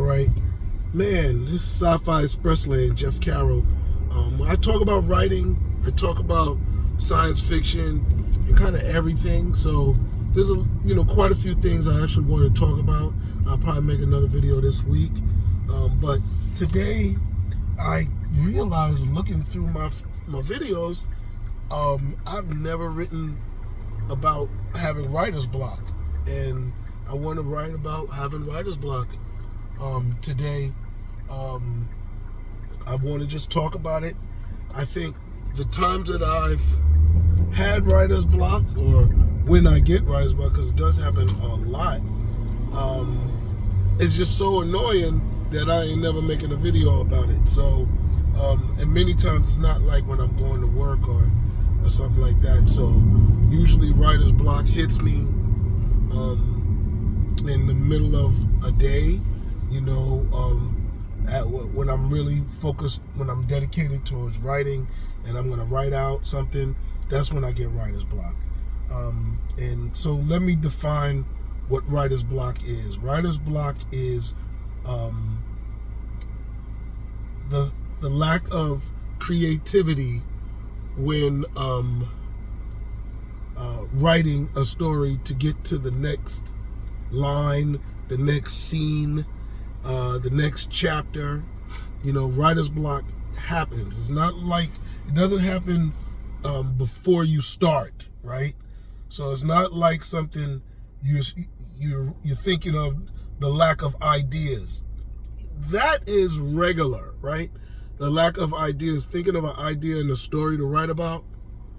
right. Man, this is Sci-Fi Express Lane, Jeff Carroll. I talk about writing, I talk about science fiction, and kind of everything. So there's quite a few things I actually want to talk about. I'll probably make another video this week. But today, I realized looking through my videos, I've never written about having writer's block, and I want to write about having writer's block today. I want to just talk about it. I think the times that I've had writer's block, or when I get writer's block, because it does happen a lot, it's just so annoying that I ain't never making a video about it. So, and many times it's not like when I'm going to work or something like that. So usually writer's block hits me in the middle of a day, when I'm really focused, when I'm dedicated towards writing and I'm going to write out something, that's when I get writer's block. And so let me define what writer's block is. Writer's block is the lack of creativity when writing a story to get to the next line, the next scene, the next chapter. Writer's block happens. It's not like, it doesn't happen before you start, right? So it's not like something you're thinking of, the lack of ideas. That is regular, right? The lack of ideas, thinking of an idea in a story to write about,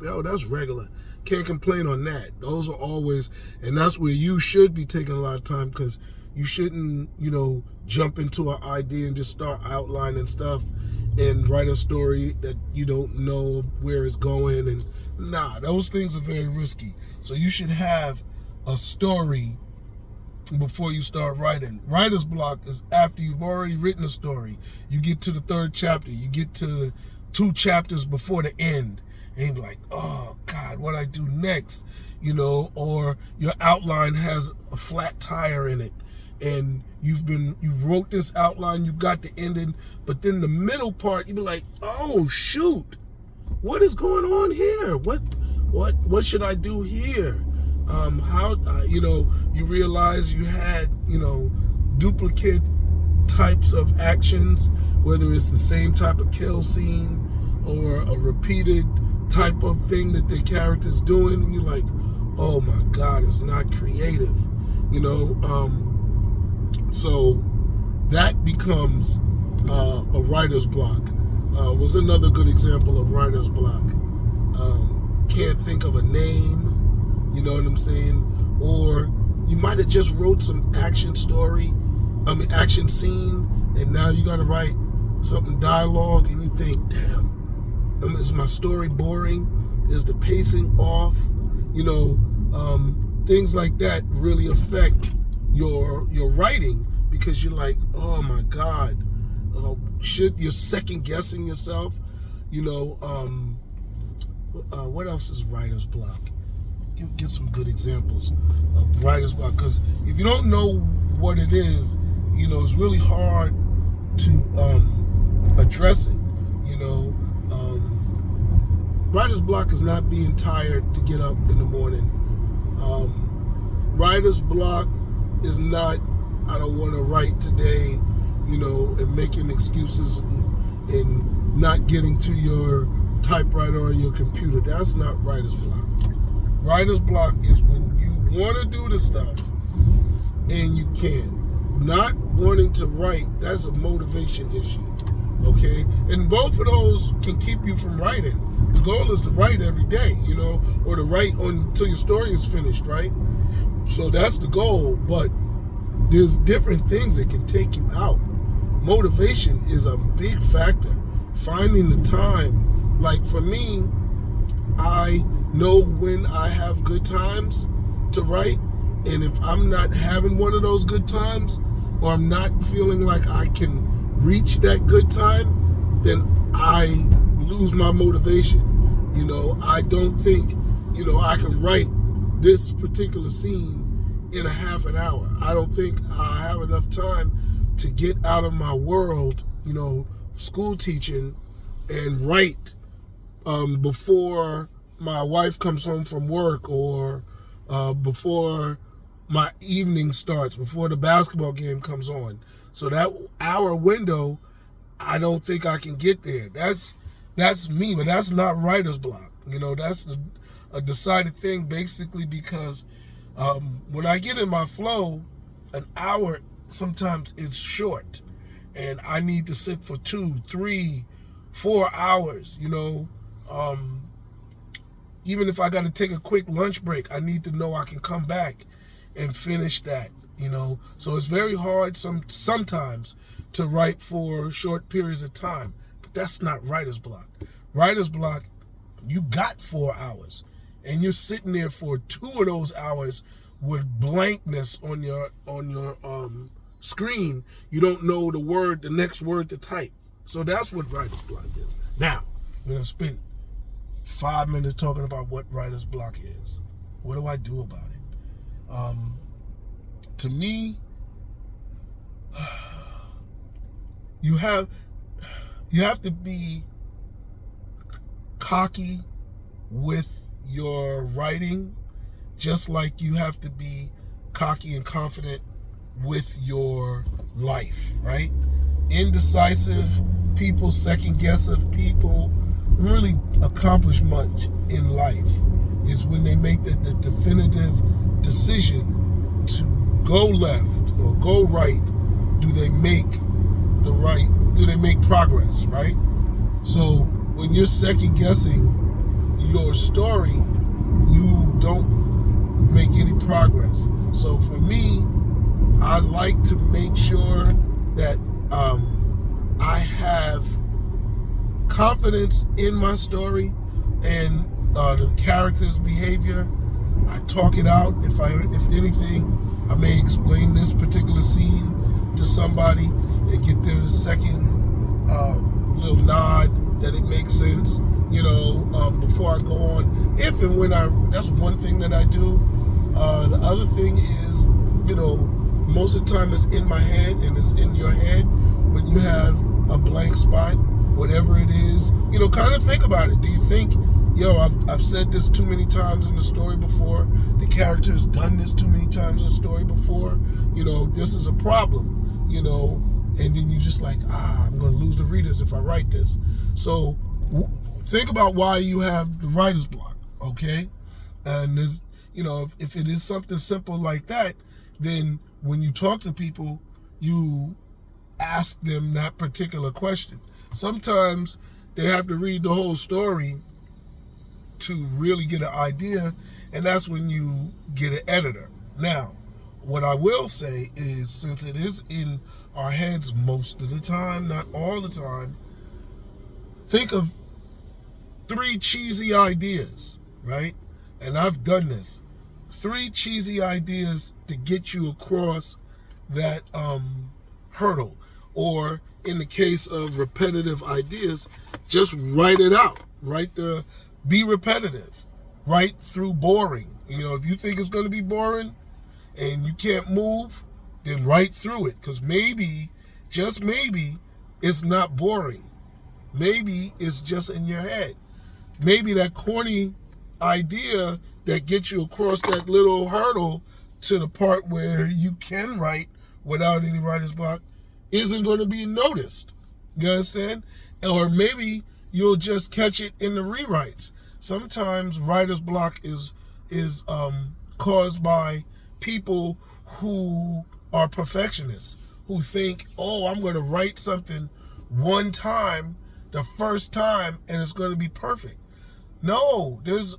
that's regular. Can't complain on that. Those are always, and that's where you should be taking a lot of time, because you shouldn't, jump into an idea and just start outlining stuff and write a story that you don't know where it's going. And those things are very risky. So you should have a story before you start writing. Writer's block is after you've already written a story. You get to the third chapter, you get to the 2 chapters before the end, and you're like, oh God, what do I do next? Or your outline has a flat tire in it, and you've wrote this outline, you got the ending, but then the middle part, you be like, oh shoot, what is going on here? What should I do here? You realize you had, duplicate types of actions, whether it's the same type of kill scene or a repeated type of thing that the character's doing, and you're like, oh my God, it's not creative, so that becomes a writer's block. Was another good example of writer's block. Can't think of a name, you know what I'm saying? Or you might have just wrote some action scene, and now you got to write something dialogue, and you think, damn, is my story boring? Is the pacing off? Things like that really affect your writing, because you're like, oh my God, you're second guessing yourself. What else is writer's block? Get some good examples of writer's block, because if you don't know what it is, it's really hard to address it. Writer's block is not being tired to get up in the morning. Writer's block is not, I don't want to write today, and making excuses and not getting to your typewriter or your computer. That's not writer's block. Writer's block is when you want to do the stuff and you can't. Not wanting to write, that's a motivation issue, okay? And both of those can keep you from writing. The goal is to write every day, or to write until your story is finished, right? So that's the goal, but there's different things that can take you out. Motivation is a big factor. Finding the time. Like for me, I know when I have good times to write, and if I'm not having one of those good times, or I'm not feeling like I can reach that good time, then I lose my motivation. I don't think, I can write this particular scene in a half an hour. I don't think I have enough time to get out of my world, school teaching, and write before my wife comes home from work, or before my evening starts, before the basketball game comes on. So that hour window, I don't think I can get there. That's me, but that's not writer's block. That's a decided thing, basically, because when I get in my flow, an hour sometimes is short, and I need to sit for 2, 3, 4 hours. Even if I got to take a quick lunch break, I need to know I can come back and finish that. So it's very hard sometimes to write for short periods of time, but that's not writer's block. Writer's block, you got 4 hours, and you're sitting there for 2 of those hours with blankness on your screen. You don't know the next word to type. So that's what writer's block is. Now, we're gonna spend 5 minutes talking about what writer's block is. What do I do about it? To me, you have to be cocky with your writing, just like you have to be cocky and confident with your life, right? Indecisive people, second guessive people really accomplish much in life is when they make the definitive decision to go left or go right. Do they make progress, right? So when you're second guessing your story, you don't make any progress. So for me, I like to make sure that I have confidence in my story and the character's behavior. I talk it out. If anything, I may explain this particular scene to somebody and get their second little nod that it makes sense, before I go on. If and when that's one thing that I do. The other thing is, most of the time it's in my head, and it's in your head when you have a blank spot, whatever it is, kind of think about it. Do you think, I've said this too many times in the story before, the character's done this too many times in the story before, this is a problem, and then you just like, I'm going to lose the readers if I write this. So think about why you have the writer's block, okay? And there's, if it is something simple like that, then when you talk to people, you ask them that particular question. Sometimes they have to read the whole story to really get an idea, and that's when you get an editor. Now, what I will say is, since it is in our heads most of the time, not all the time, think of 3 cheesy ideas, right? And I've done this. 3 cheesy ideas to get you across that hurdle. Or in the case of repetitive ideas, just write it out. Be repetitive. Write through boring. If you think it's going to be boring and you can't move, then write through it. Because maybe, just maybe, it's not boring. Maybe it's just in your head. Maybe that corny idea that gets you across that little hurdle to the part where you can write without any writer's block isn't going to be noticed. You understand? Or maybe you'll just catch it in the rewrites. Sometimes writer's block is caused by people who are perfectionists, who think, I'm going to write something one time, the first time, and it's going to be perfect. No, there's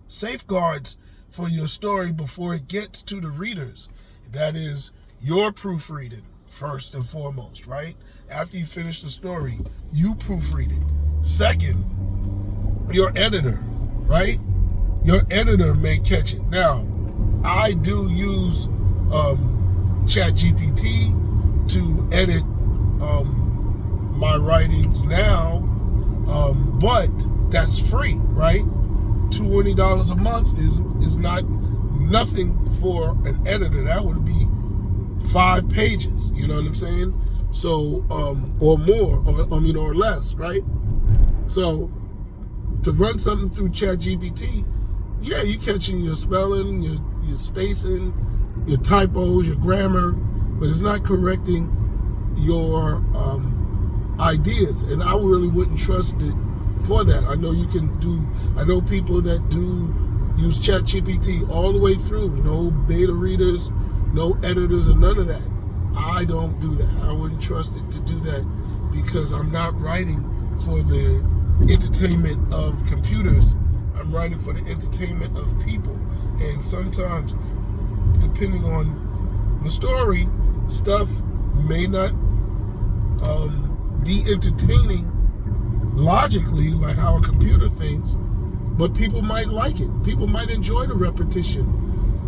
safeguards for your story before it gets to the readers. That is your proofreading first and foremost, right? After you finish the story, you proofread it. Second, your editor, right? Your editor may catch it. Now, I do use ChatGPT to edit my writings now, but that's free, right? $20 a month is not nothing for an editor. That would be 5 pages, you know what I'm saying? So, or more, or less, right? So, to run something through ChatGPT, yeah, you catching your spelling, your spacing, your typos, your grammar, but it's not correcting your ideas. And I really wouldn't trust it for that. I know people that do use ChatGPT all the way through, no beta readers, no editors, and none of that. I don't do that. I wouldn't trust it to do that because I'm not writing for the entertainment of computers. I'm writing for the entertainment of people. And sometimes, depending on the story, stuff may not be entertaining logically, like how a computer thinks, but people might like it. People might enjoy the repetition,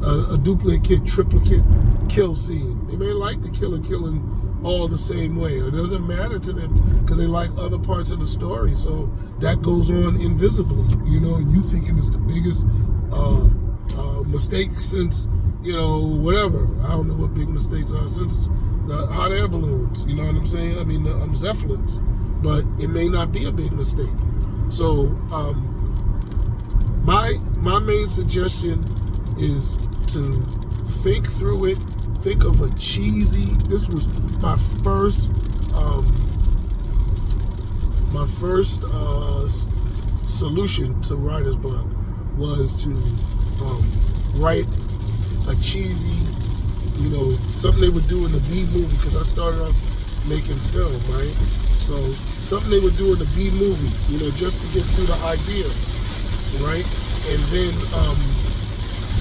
a duplicate, triplicate kill scene. They may like the killer killing all the same way. It doesn't matter to them because they like other parts of the story. So that goes on invisibly, and you thinking it's the biggest mistake since, whatever. I don't know what big mistakes are since the hot air balloons, you know what I'm saying? I mean, the Zeppelins. But it may not be a big mistake. So my main suggestion is to think through it. Think of a cheesy. This was my first solution to writer's block was to write a cheesy, something they would do in the B movie, because I started off making film, right? So something they would do in the B movie, just to get through the idea, right? And then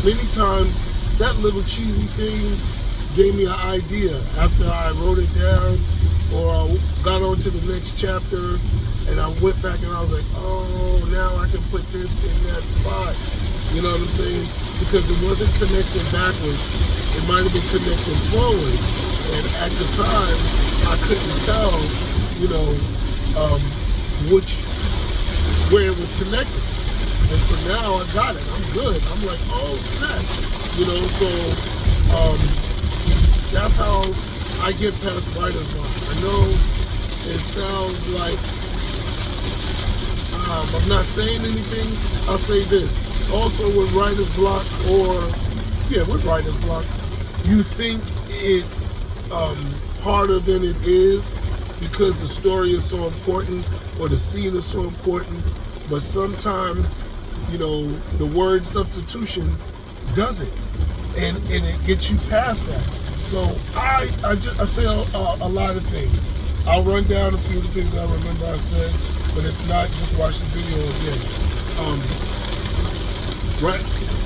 many times that little cheesy thing gave me an idea after I wrote it down or I got on to the next chapter and I went back and I was like, oh, now I can put this in that spot. You know what I'm saying? Because it wasn't connecting backwards. It might have been connecting forward. And at the time, I couldn't tell, where it was connected. And so now I got it. I'm good. I'm like, oh, snap. So that's how I get past writer's block. I know it sounds like I'm not saying anything. I'll say this. Also with writer's block with writer's block, you think it's harder than it is because the story is so important or the scene is so important, but sometimes, the word substitution doesn't, and it gets you past that. So I say a lot of things. I'll run down a few of the things I remember I said, but if not, just watch the video again.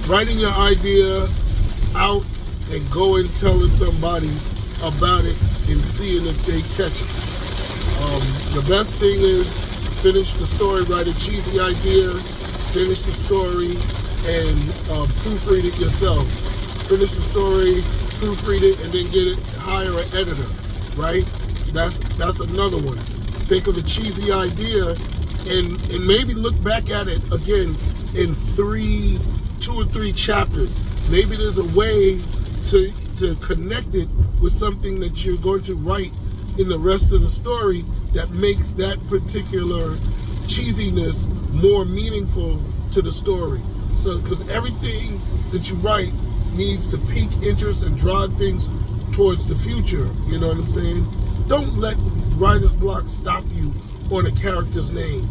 Writing your idea out and going telling somebody about it and seeing if they catch it. The best thing is finish the story, write a cheesy idea, finish the story, and proofread it yourself. Finish the story, proofread it, and then hire an editor, right? That's another one. Think of a cheesy idea and maybe look back at it again in 2 or 3 chapters. Maybe there's a way to connect it with something that you're going to write in the rest of the story that makes that particular cheesiness more meaningful to the story. So, because everything that you write needs to pique interest and drive things towards the future, you know what I'm saying? Don't let writer's block stop you on a character's name.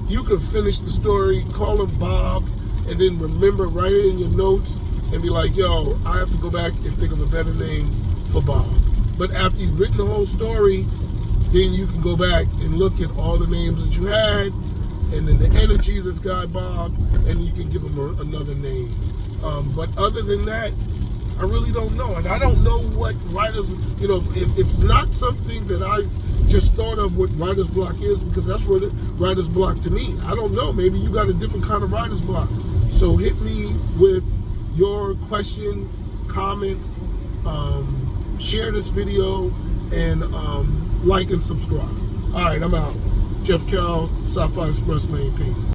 You can finish the story, call him Bob, and then remember, write it in your notes, and be like, yo, I have to go back and think of a better name for Bob. But after you've written the whole story, then you can go back and look at all the names that you had, and then the energy of this guy, Bob, and you can give him another name. But other than that, I really don't know. And I don't know what writer's, if it's not something that I just thought of what writer's block is, because that's what writer's block to me. I don't know. Maybe you got a different kind of writer's block. So hit me with your question, comments, share this video, and like and subscribe. All right, I'm out. Jeff Carroll, Sci-Fi Express Lane. Peace.